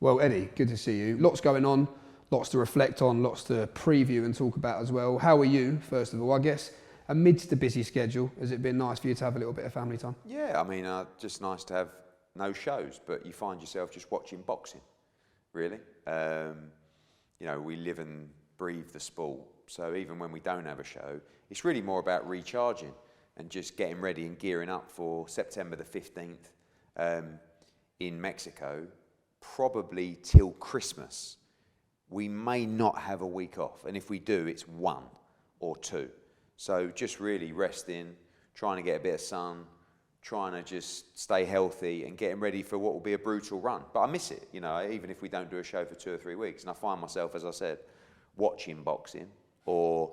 Well, Eddie, good to see you. Lots going on, lots to reflect on, lots to preview and talk about as well. How are you, first of all? I guess amidst the busy schedule, has it been nice for you to have a little bit of family time? Yeah, I mean, just nice to have no shows, but you find yourself just watching boxing, really. You know, we live and breathe the sport, so even when we don't have a show, it's really more about recharging and just getting ready and gearing up for September the 15th in Mexico, probably till Christmas. We may not have a week off, and if we do, it's 1 or 2. So just really resting, trying to get a bit of sun, trying to just stay healthy and getting ready for what will be a brutal run. But I miss it, you know, even if we don't do a show for 2 or 3 weeks. And I find myself, as I said, watching boxing, or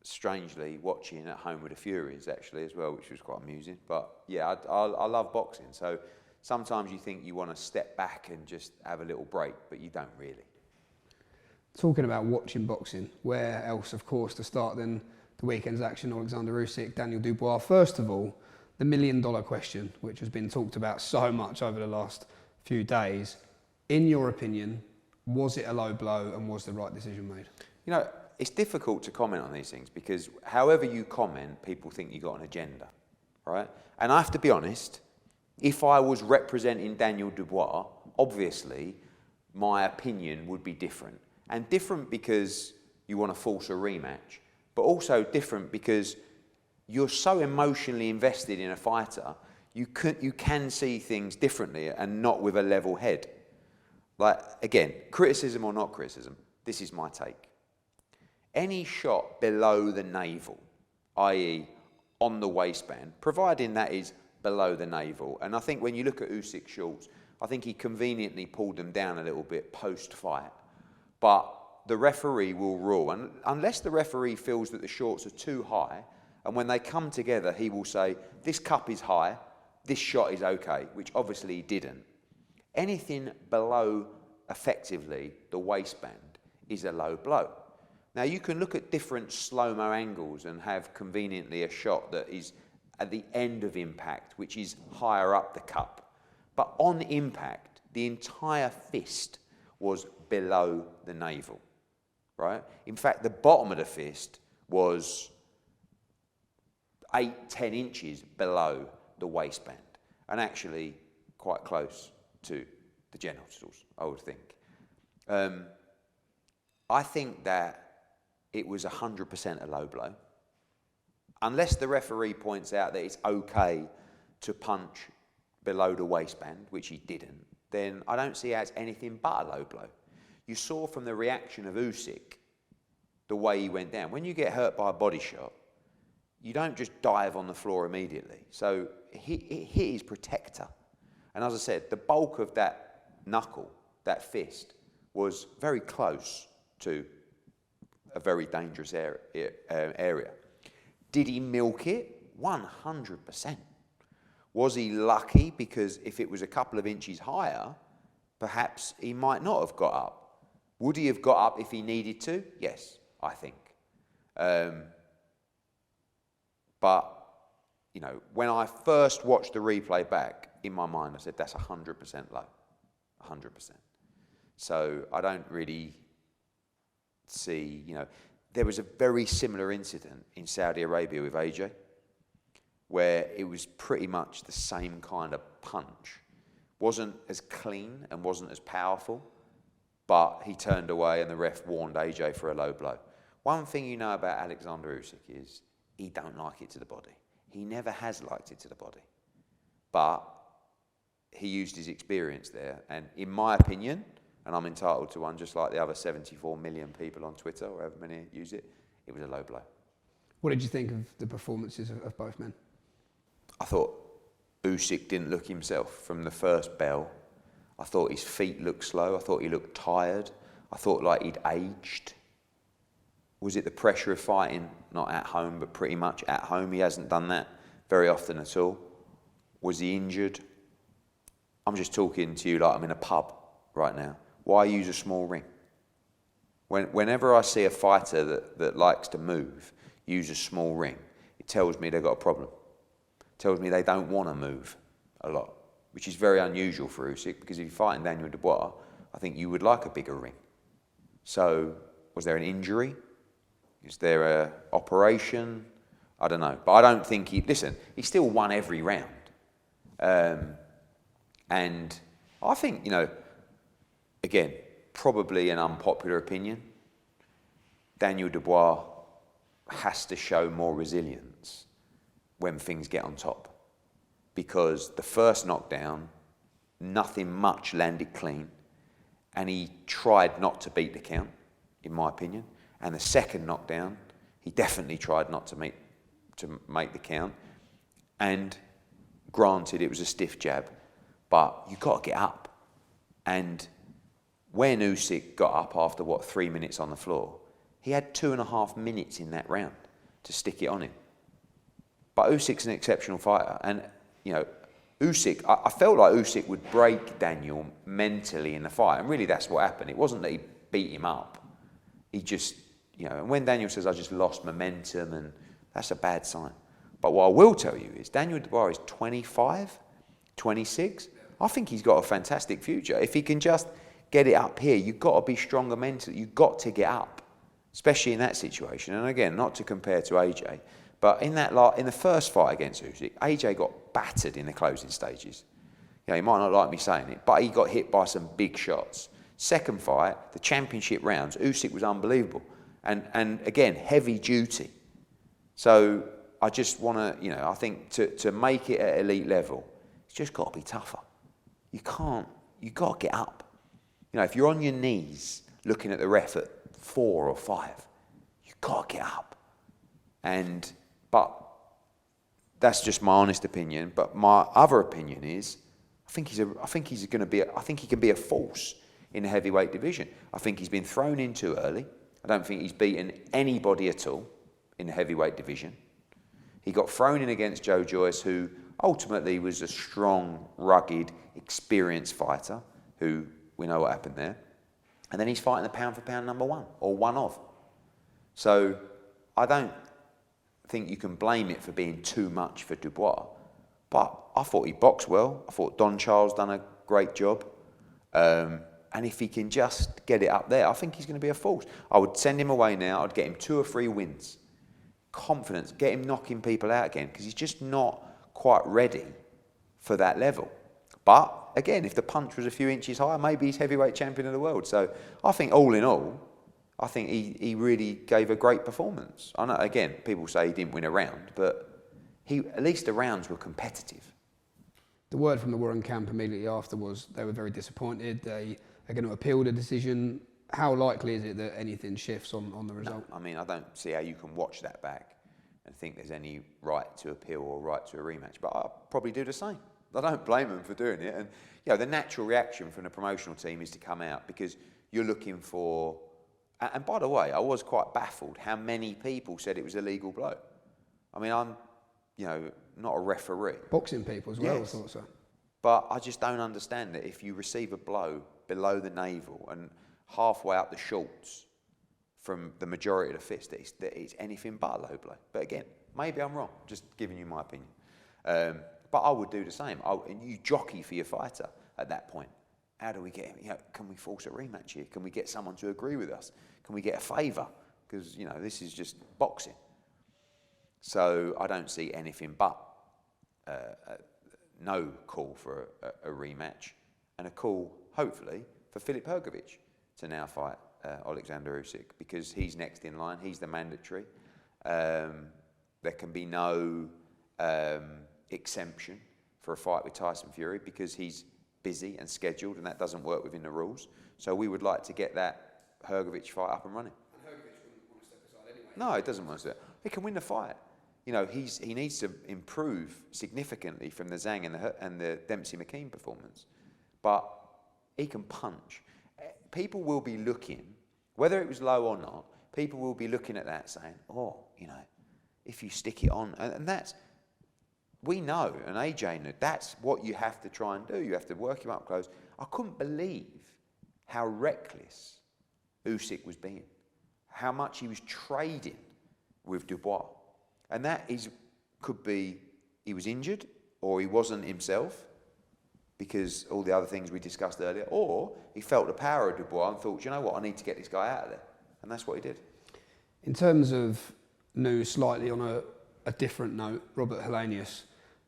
strangely watching At Home with the Furies actually as well, which was quite amusing. But yeah, I love boxing. So sometimes you think you want to step back and just have a little break, but you don't really. Talking about watching boxing, where else, of course, to start than the weekend's action? Oleksandr Usyk, Daniel Dubois. First of all, the $1 million question, which has been talked about so much over the last few days. In your opinion, was it a low blow and was the right decision made? You know, it's difficult to comment on these things because however you comment, people think you got an agenda, right? And I have to be honest, if I was representing Daniel Dubois, obviously my opinion would be different. And different because you want to force a rematch, but also different because you're so emotionally invested in a fighter, you can see things differently and not with a level head. Like, again, criticism or not criticism, this is my take. Any shot below the navel, i.e. on the waistband, providing that is below the navel, and I think when you look at Usyk's shorts, I think he conveniently pulled them down a little bit post-fight. But the referee will rule, and unless the referee feels that the shorts are too high, and when they come together, he will say, this cup is high, this shot is okay, which obviously he didn't. Anything below, effectively, the waistband is a low blow. Now, you can look at different slow-mo angles and have conveniently a shot that is at the end of impact, which is higher up the cup. But on impact, the entire fist was below the navel, right? In fact, the bottom of the fist was 8-10 inches below the waistband, and actually quite close to the genitals, I would think. I think that it was 100% a low blow. Unless the referee points out that it's okay to punch below the waistband, which he didn't, then I don't see how it's anything but a low blow. You saw from the reaction of Usyk, the way he went down. When you get hurt by a body shot, you don't just dive on the floor immediately. So it hit his protector. And as I said, the bulk of that knuckle, that fist, was very close to a very dangerous area. Did he milk it? 100%. Was he lucky because if it was a couple of inches higher, perhaps he might not have got up? Would he have got up if he needed to? Yes, I think. But, you know, when I first watched the replay back, in my mind I said that's 100% low. 100%. So I don't really see, you know, there was a very similar incident in Saudi Arabia with AJ, where it was pretty much the same kind of punch. Wasn't as clean and wasn't as powerful, but he turned away and the ref warned AJ for a low blow. One thing you know about Oleksandr Usyk is he don't like it to the body. He never has liked it to the body. But he used his experience there, and in my opinion, and I'm entitled to one just like the other 74 million people on Twitter, or however many use it, it was a low blow. What did you think of the performances of both men? I thought Usyk didn't look himself from the first bell. I thought his feet looked slow. I thought he looked tired. I thought like he'd aged. Was it the pressure of fighting, not at home, but pretty much at home? He hasn't done that very often at all. Was he injured? I'm just talking to you like I'm in a pub right now. Why use a small ring? Whenever I see a fighter that likes to move, use a small ring, it tells me they've got a problem. It tells me they don't want to move a lot. which is very unusual for Usyk, because if you're fighting Daniel Dubois, I think you would like a bigger ring. So, was there an injury? Is there an operation? I don't know. But I don't think he still won every round. And I think, again, probably an unpopular opinion, Daniel Dubois has to show more resilience when things get on top. Because the first knockdown, nothing much landed clean, and he tried not to beat the count, in my opinion. And the second knockdown, he definitely tried not to make the count. And granted, it was a stiff jab, but you got to get up. And when Usyk got up after 3 minutes on the floor, he had 2.5 minutes in that round to stick it on him. But Usyk's an exceptional fighter, and Usyk, I felt like Usyk would break Daniel mentally in the fight, and really that's what happened. It wasn't that he beat him up. He just, and when Daniel says, I just lost momentum, and that's a bad sign. But what I will tell you is Daniel Dubois is 25, 26. I think he's got a fantastic future. If he can just get it up here, you've got to be stronger mentally. You've got to get up, especially in that situation. And again, not to compare to AJ, but in the first fight against Usyk, AJ got battered in the closing stages. He might not like me saying it, but he got hit by some big shots. Second fight, the championship rounds, Usyk was unbelievable. And again, heavy duty. So I just want to, I think to make it at elite level, it's just got to be tougher. You've got to get up. If you're on your knees looking at the ref at 4 or 5, you've got to get up. But that's just my honest opinion. But my other opinion is, I think he can be a force in the heavyweight division. I think he's been thrown in too early. I don't think he's beaten anybody at all in the heavyweight division. He got thrown in against Joe Joyce, who ultimately was a strong, rugged, experienced fighter, who we know what happened there. And then he's fighting the pound-for-pound number 1, or one of. So I don't think you can blame it for being too much for Dubois. But I thought he boxed well. I thought Don Charles done a great job. And if he can just get it up there, I think he's going to be a force. I would send him away now. I'd get him 2 or 3 wins. Confidence, get him knocking people out again, because he's just not quite ready for that level. But again, if the punch was a few inches higher, maybe he's heavyweight champion of the world. So I think all in all, I think he really gave a great performance. I know, again, people say he didn't win a round, but at least the rounds were competitive. The word from the Warren camp immediately after was they were very disappointed. They are going to appeal the decision. How likely is it that anything shifts on the result? No, I don't see how you can watch that back and think there's any right to appeal or right to a rematch. But I'll probably do the same. I don't blame them for doing it. And the natural reaction from the promotional team is to come out, because you're looking for. And by the way, I was quite baffled how many people said it was a legal blow. I mean, I'm, not a referee. Boxing people as well, Yes. I thought so. But I just don't understand that if you receive a blow below the navel and halfway up the shorts from the majority of the fist, that it's anything but a low blow. But again, maybe I'm wrong, just giving you my opinion. But I would do the same. And you jockey for your fighter at that point. How do we get him? Can we force a rematch here? Can we get someone to agree with us? Can we get a favour? Because, this is just boxing. So I don't see anything but no call for a rematch, and a call, hopefully, for Filip Hrgović to now fight Oleksandr Usyk, because he's next in line. He's the mandatory. There can be no exemption for a fight with Tyson Fury, because he's busy and scheduled, and that doesn't work within the rules. So we would like to get that Hrgović fight up and running. And Hrgović wouldn't want to step aside anyway. No, he doesn't want to do it. He can win the fight. He needs to improve significantly from the Zhang and the Dempsey-McKean performance. But he can punch. People will be looking, whether it was low or not, people will be looking at that saying, if you stick it on, and that's, we know, and AJ knew, that's what you have to try and do. You have to work him up close. I couldn't believe how reckless Usyk was being, how much he was trading with Dubois. And that could be he was injured, or he wasn't himself, because all the other things we discussed earlier, or he felt the power of Dubois and thought, you know what, I need to get this guy out of there. And that's what he did. In terms of news, slightly on a different note, Robert Helenius,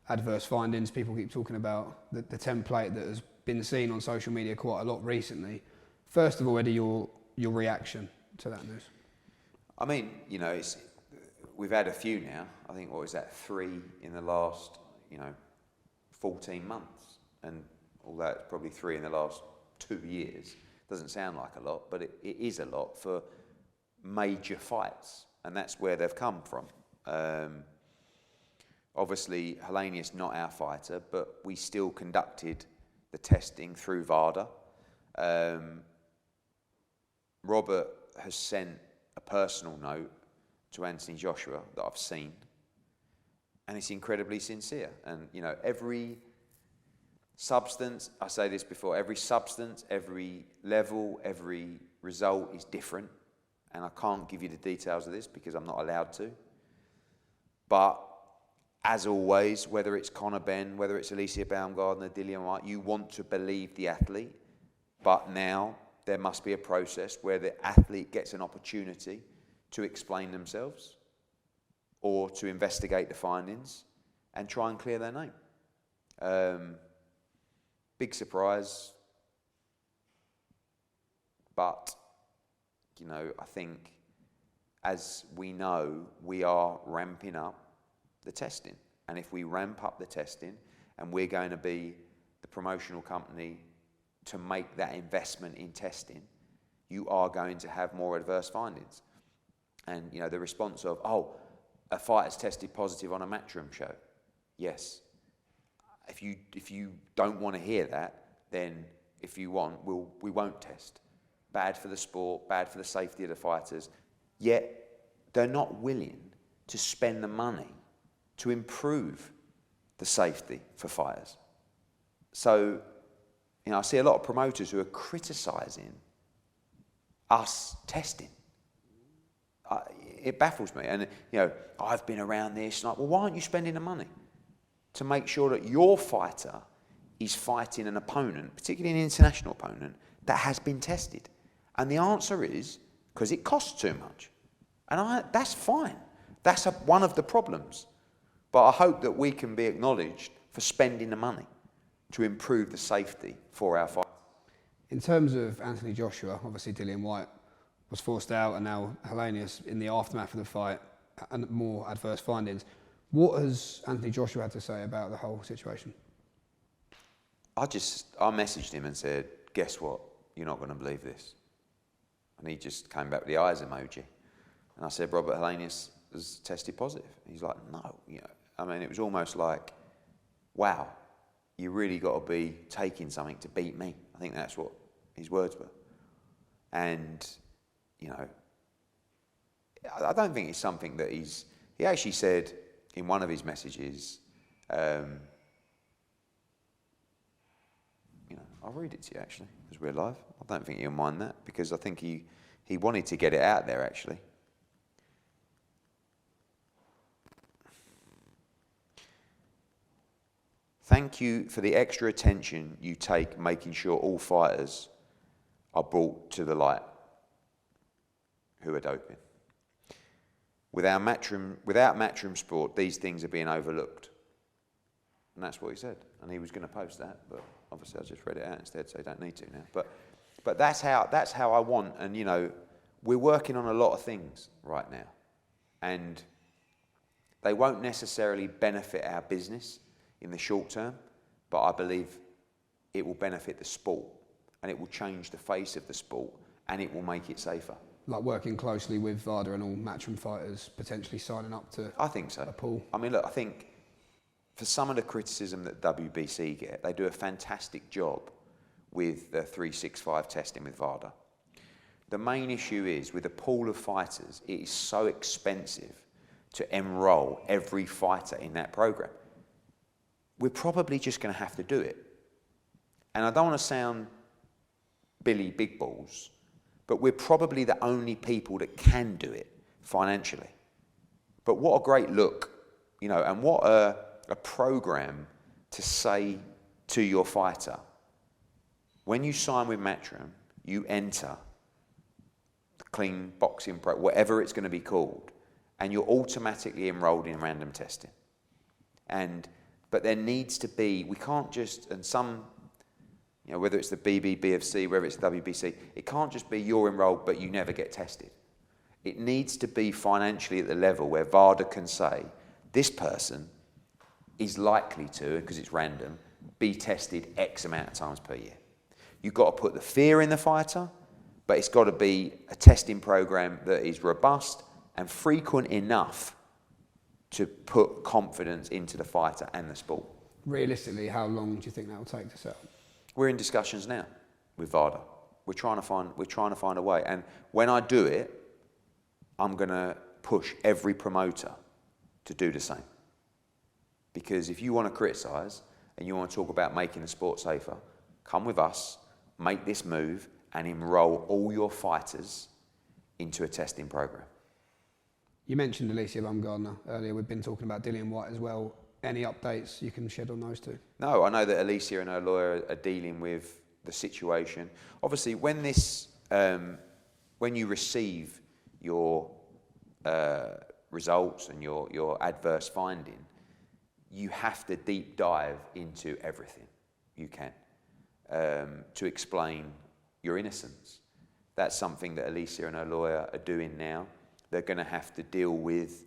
adverse findings, people keep talking about the template that has been seen on social media quite a lot recently. First of all, Eddie, your reaction to that news? I mean, you know, we've had a few now. I think, what was that, 3 in the last, 14 months. And although it's probably 3 in the last 2 years, doesn't sound like a lot, but it is a lot for major fights. And that's where they've come from. Obviously, Helenius not our fighter, but we still conducted the testing through VADA. Robert has sent a personal note to Anthony Joshua that I've seen, and it's incredibly sincere. And, every substance, I say this before, every substance, every level, every result is different. And I can't give you the details of this because I'm not allowed to. But as always, whether it's Conor Benn, whether it's Alicia Baumgardner, Dillon Danis, you want to believe the athlete. But now there must be a process where the athlete gets an opportunity to explain themselves or to investigate the findings and try and clear their name. Big surprise. But, I think, as we know, we are ramping up the testing. And if we ramp up the testing and we're going to be the promotional company to make that investment in testing, you are going to have more adverse findings. And, the response of, a fighter's tested positive on a Matchroom show. Yes. If you don't want to hear that, then if you want, we won't test. Bad for the sport, bad for the safety of the fighters. Yet they're not willing to spend the money to improve the safety for fighters. So, I see a lot of promoters who are criticising us testing. It baffles me. And, I've been around this. Like, well, why aren't you spending the money to make sure that your fighter is fighting an opponent, particularly an international opponent, that has been tested? And the answer is because it costs too much. And that's fine. That's one of the problems. But I hope that we can be acknowledged for spending the money to improve the safety for our fighters. In terms of Anthony Joshua, obviously Dillian Whyte was forced out, and now Helenius in the aftermath of the fight, and more adverse findings. What has Anthony Joshua had to say about the whole situation? I messaged him and said, guess what? You're not going to believe this. And he just came back with the eyes emoji. And I said, Robert Helenius has tested positive. He's like, no. It was almost like, wow, you really got to be taking something to beat me. I think that's what his words were. And, I don't think it's something that he actually said in one of his messages, I'll read it to you actually, because we're live. I don't think you'll mind that, because I think he wanted to get it out there actually. Thank you for the extra attention you take making sure all fighters are brought to the light who are doping. Without Matchroom sport, these things are being overlooked. And that's what he said. And he was going to post that, but obviously I just read it out instead, so you don't need to now. But that's how I want. And, we're working on a lot of things right now. And they won't necessarily benefit our business in the short term, but I believe it will benefit the sport, and it will change the face of the sport, and it will make it safer. Like working closely with VADA and all Matchroom fighters potentially signing up to I think so. a pool? Look, I think for some of the criticism that WBC get, they do a fantastic job with the 365 testing with VADA. The main issue is, with a pool of fighters, it is so expensive to enrol every fighter in that program. We're probably just going to have to do it. And I don't want to sound Billy Big Balls, but we're probably the only people that can do it financially. But what a great look, and what a program to say to your fighter. When you sign with Matchroom, you enter the clean boxing pro, whatever it's going to be called, and you're automatically enrolled in random testing. But there needs to be, we can't just, and some, you know, whether it's the BBFC, whether it's the WBC, it can't just be you're enrolled but you never get tested. It needs to be financially at the level where VADA can say, this person is likely to, because it's random, be tested X amount of times per year. You've got to put the fear in the fighter, but it's got to be a testing program that is robust and frequent enough to put confidence into the fighter and the sport. Realistically, how long do you think that will take to set up? We're in discussions now with VADA. We're trying to find a way. And when I do it, I'm going to push every promoter to do the same. Because if you want to criticise and you want to talk about making the sport safer, come with us, make this move, and enrol all your fighters into a testing program. You mentioned Alicia Baumgardner earlier. We've been talking about Dillian Whyte as well. Any updates you can shed on those two? No, I know that Alicia and her lawyer are dealing with the situation. Obviously, when this, when you receive your results and your adverse finding, you have to deep dive into everything you can to explain your innocence. That's something that Alicia and her lawyer are doing now. They're going to have to deal with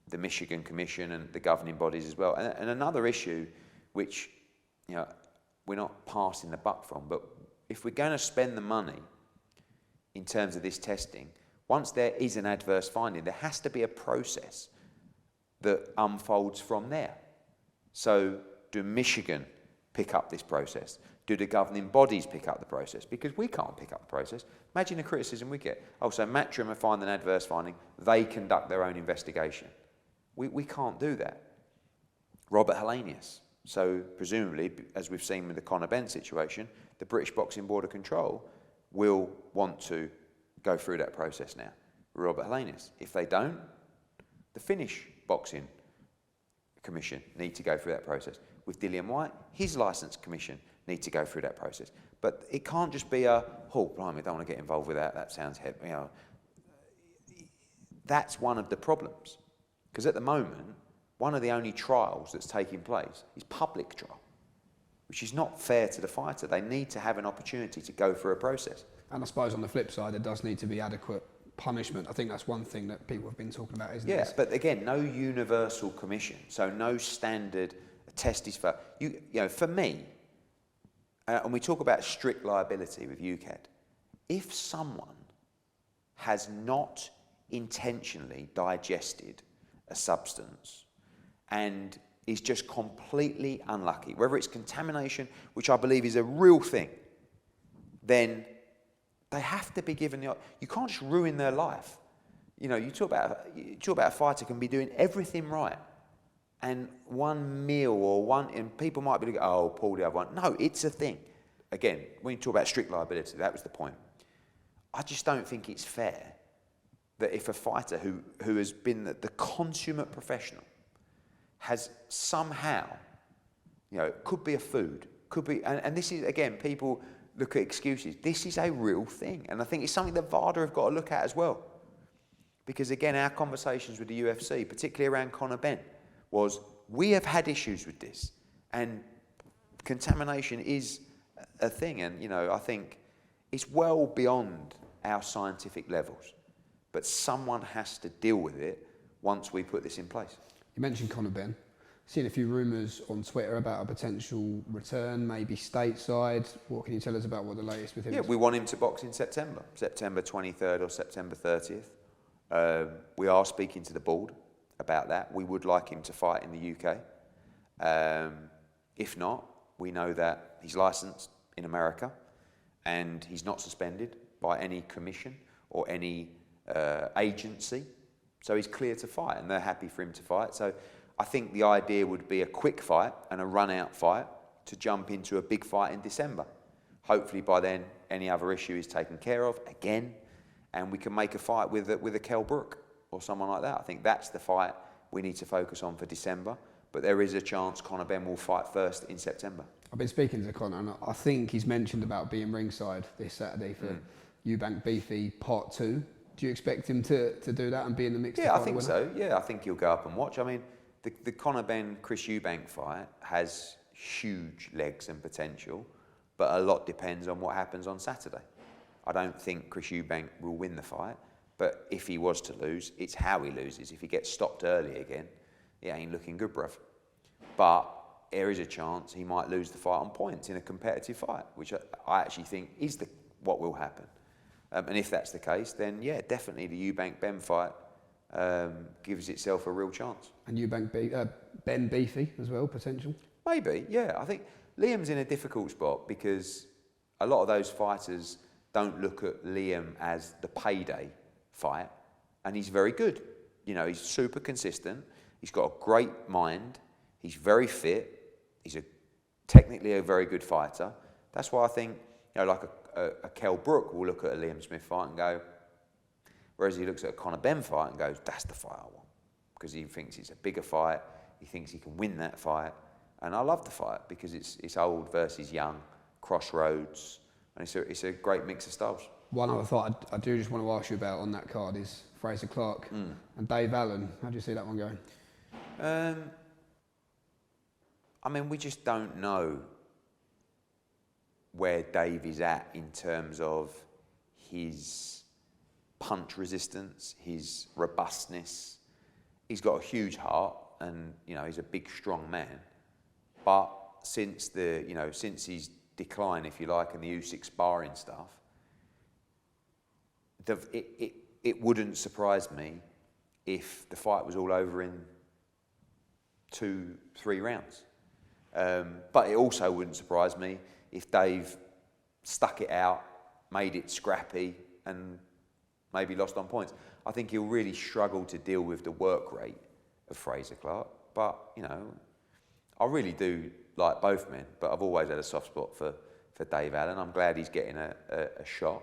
the Michigan Commission and the governing bodies as well. And another issue, which, you know, we're not passing the buck from, but if we're going to spend the money in terms of this testing, once there is an adverse finding, there has to be a process that unfolds from there. So do Michigan pick up this process? Do the governing bodies pick up the process? Because we can't pick up the process. Imagine the criticism we get. Oh, so Matchroom have found an adverse finding. They conduct their own investigation. We can't do that. Robert Helenius. So presumably, as we've seen with the Conor Benn situation, the British Boxing Board of Control will want to go through that process now. Robert Helenius. If they don't, the Finnish Boxing Commission need to go through that process. With Dillian Whyte, his licence commission need to go through that process. But it can't just be a, oh, blimey, I don't want to get involved with that. That sounds heavy. You know, that's one of the problems. Because at the moment, one of the only trials that's taking place is public trial, which is not fair to the fighter. They need to have an opportunity to go through a process. And I suppose on the flip side, there does need to be adequate punishment. I think that's one thing that people have been talking about, isn't it? Yeah, but again, no universal commission, so no standard test is for you know. For me, and we talk about strict liability with UKAD, if someone has not intentionally digested a substance and is just completely unlucky, whether it's contamination, which I believe is a real thing, then they have to be given the. You can't just ruin their life. You know, you talk about a fighter can be doing everything right, and one meal or one, and people might be like, oh, Paul, the other one. No, it's a thing. Again, when you talk about strict liability, that was the point. I just don't think it's fair that if a fighter who has been the consummate professional has somehow, you know, it could be a food, could be, and this is, again, people look at excuses. This is a real thing. And I think it's something that VADA have got to look at as well. Because again, our conversations with the UFC, particularly around Conor Benn, was we have had issues with this. And contamination is a thing. And, you know, I think it's well beyond our scientific levels. But someone has to deal with it once we put this in place. You mentioned Conor Benn. Seen a few rumours on Twitter about a potential return, maybe stateside. What can you tell us about what the latest with him is? We want him to box in September 23rd or September 30th. We are speaking to the board about that. We would like him to fight in the UK. If not, we know that he's licensed in America and he's not suspended by any commission or any agency. So he's clear to fight and they're happy for him to fight. So I think the idea would be a quick fight and a run-out fight to jump into a big fight in December. Hopefully by then any other issue is taken care of again, and we can make a fight with a Kell Brook or someone like that. I think that's the fight we need to focus on for December. But there is a chance Conor Benn will fight first in September. I've been speaking to Conor, and I think he's mentioned about being ringside this Saturday for Eubank Beefy Part 2. Do you expect him to do that and be in the mix? Yeah, I think so. Yeah, I think he'll go up and watch. I mean, the Conor Benn Chris Eubank fight has huge legs and potential, but a lot depends on what happens on Saturday. I don't think Chris Eubank will win the fight, but if he was to lose, it's how he loses. If he gets stopped early again, it ain't looking good, bruv. But there is a chance he might lose the fight on points in a competitive fight, which I actually think is what will happen. And if that's the case, then yeah, definitely the Eubank-Benn fight gives itself a real chance. And Benn Beefy as well, potential? Maybe, yeah. I think Liam's in a difficult spot because a lot of those fighters don't look at Liam as the payday fight, and he's very good. You know, he's super consistent. He's got a great mind. He's very fit. He's technically a very good fighter. That's why I think, you know, like a Kell Brook will look at a Liam Smith fight and go, whereas he looks at a Conor Benn fight and goes, that's the fight I want. Because he thinks it's a bigger fight. He thinks he can win that fight. And I love the fight because it's old versus young, crossroads, and it's a great mix of styles. One other thought I do just want to ask you about on that card is Fraser Clarke and Dave Allen. How do you see that one going? I mean, we just don't know where Dave is at in terms of his punch resistance, his robustness. He's got a huge heart, and you know he's a big, strong man. But since his decline, if you like, and the Usyk sparring stuff, it wouldn't surprise me if the fight was all over in 2-3 rounds. But it also wouldn't surprise me if Dave stuck it out, made it scrappy, and maybe lost on points. I think he'll really struggle to deal with the work rate of Fraser Clarke. But, you know, I really do like both men, but I've always had a soft spot for Dave Allen. I'm glad he's getting a shot.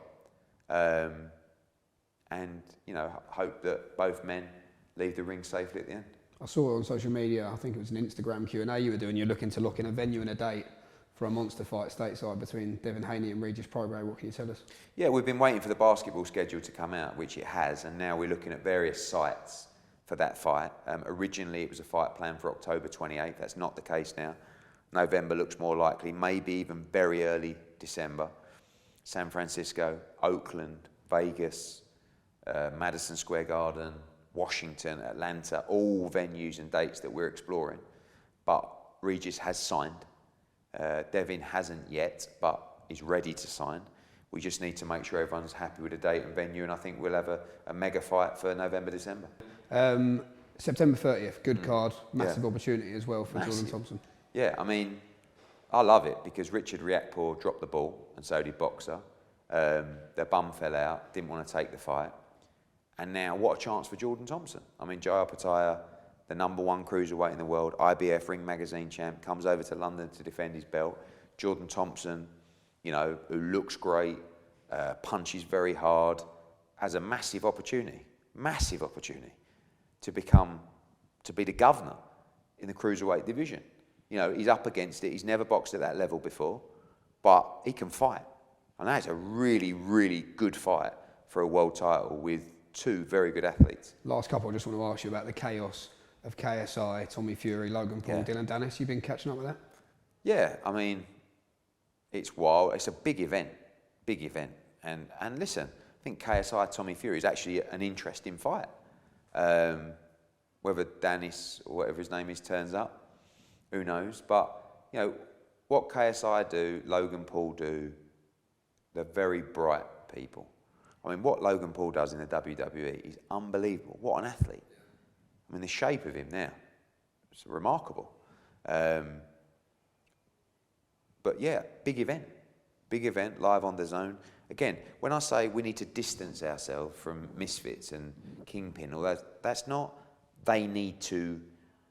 And, you know, hope that both men leave the ring safely at the end. I saw it on social media, I think it was an Instagram Q&A you were doing. You're looking to lock in a venue and a date for a monster fight stateside between Devin Haney and Regis Prograis. What can you tell us? Yeah, we've been waiting for the basketball schedule to come out, which it has, and now we're looking at various sites for that fight. Originally, it was a fight planned for October 28th. That's not the case now. November looks more likely, maybe even very early December. San Francisco, Oakland, Vegas, Madison Square Garden, Washington, Atlanta, all venues and dates that we're exploring. But Regis has signed. Devin hasn't yet, but is ready to sign. We just need to make sure everyone's happy with the date and venue, and I think we'll have a mega fight for November, December. September 30th, good card, massive opportunity as well for Jordan Thompson. Yeah, I mean, I love it because Richard Riakporhe dropped the ball, and so did Boxer. Their bum fell out, didn't want to take the fight. And now, what a chance for Jordan Thompson. I mean, Jai Opetaia, the #1 cruiserweight in the world, IBF Ring Magazine champ, comes over to London to defend his belt. Jordan Thompson, you know, who looks great, punches very hard, has a massive opportunity to be the governor in the cruiserweight division. You know, he's up against it. He's never boxed at that level before, but he can fight. And that's a really, really good fight for a world title with two very good athletes. Last couple, I just want to ask you about the chaos of KSI, Tommy Fury, Logan Paul, Dillon Danis. You've been catching up with that? Yeah, I mean, it's wild. It's a big event. And listen, I think KSI, Tommy Fury is actually an interesting fight. Whether Danis or whatever his name is turns up, who knows? But, you know, what KSI do, Logan Paul do, they're very bright people. I mean, what Logan Paul does in the WWE is unbelievable. What an athlete. I mean, the shape of him now, it's remarkable. But yeah, big event, live on DAZN. Again, when I say we need to distance ourselves from misfits and Kingpin, all that's not they need to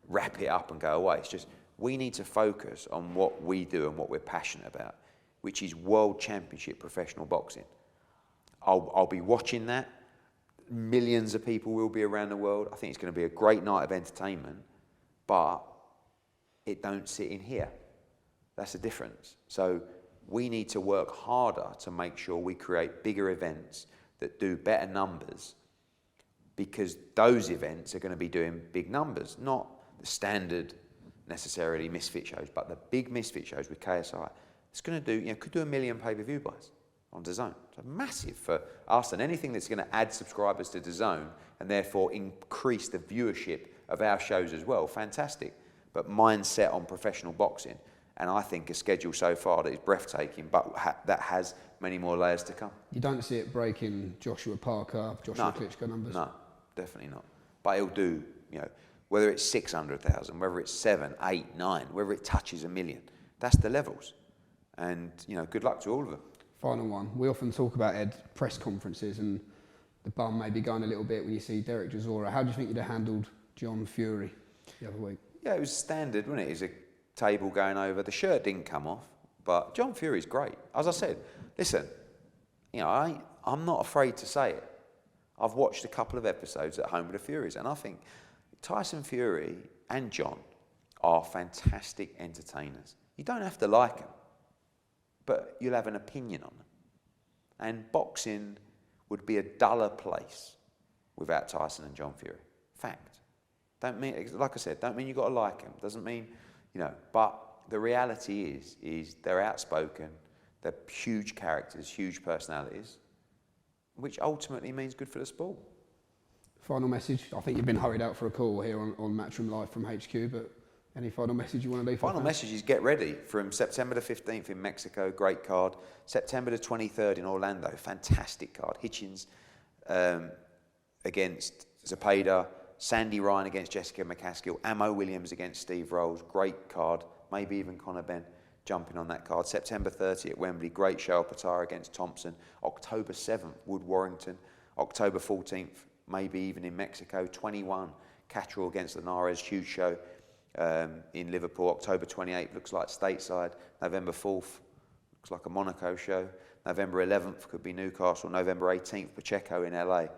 wrap it up and go away. It's just we need to focus on what we do and what we're passionate about, which is World Championship professional boxing. I'll be watching that. Millions of people will be around the world. I think it's going to be a great night of entertainment, but it don't sit in here. That's the difference. So we need to work harder to make sure we create bigger events that do better numbers, because those events are going to be doing big numbers, not the standard necessarily misfit shows, but the big misfit shows with KSI. It's going to do, could do 1 million pay-per-view buys on DAZN. So massive for us, and anything that's going to add subscribers to DAZN and therefore increase the viewership of our shows as well. Fantastic. But mindset on professional boxing, and I think a schedule so far that is breathtaking, but that has many more layers to come. You don't see it breaking Joshua Parker, Joshua Klitschko numbers? No, definitely not. But he'll do, whether it's 600,000, whether it's 7, 8, 9, whether it touches 1 million. That's the levels. And, good luck to all of them. Final one. We often talk about, Ed, press conferences, and the bum may be going a little bit when you see Derek Chisora. How do you think you'd have handled John Fury the other week? Yeah, it was standard, wasn't it? It was a table going over. The shirt didn't come off, but John Fury's great. As I said, listen, I'm not afraid to say it. I've watched a couple of episodes at home with the Furies, and I think Tyson Fury and John are fantastic entertainers. You don't have to like them, but you'll have an opinion on them. And boxing would be a duller place without Tyson and John Fury. Fact. Don't mean, like I said, don't mean you've got to like them. Doesn't mean, but the reality is they're outspoken, they're huge characters, huge personalities, which ultimately means good for the sport. Final message. I think you've been hurried out for a call here on Matchroom Live from HQ, but any final message you want to leave? Final message is get ready from September the 15th in Mexico, great card. September the 23rd in Orlando, fantastic card. Hitchens against Zepeda, Sandy Ryan against Jessica McCaskill, Amo Williams against Steve Rolls, great card. Maybe even Conor Benn jumping on that card. September 30th at Wembley, great show. Patara against Thompson. October 7th, Wood Warrington. October 14th, maybe even in Mexico. 21, Catchup against Linares, huge show in Liverpool. October 28th looks like stateside. November 4th looks like a Monaco show. November 11th could be Newcastle. November 18th, Pacheco in LA.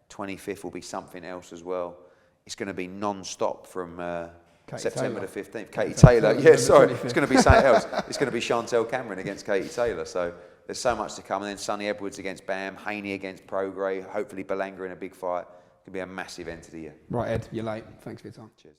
25th will be something else as well. It's going to be non-stop from September the 15th. Katie Taylor. Yeah, sorry. It's going to be something else. It's going to be Chantel Cameron against Katie Taylor. So there's so much to come. And then Sonny Edwards against Bam. Haney against Prograis. Hopefully Belanga in a big fight. It could be a massive end to the year. Right, Ed, you're late. Thanks for your time. Cheers.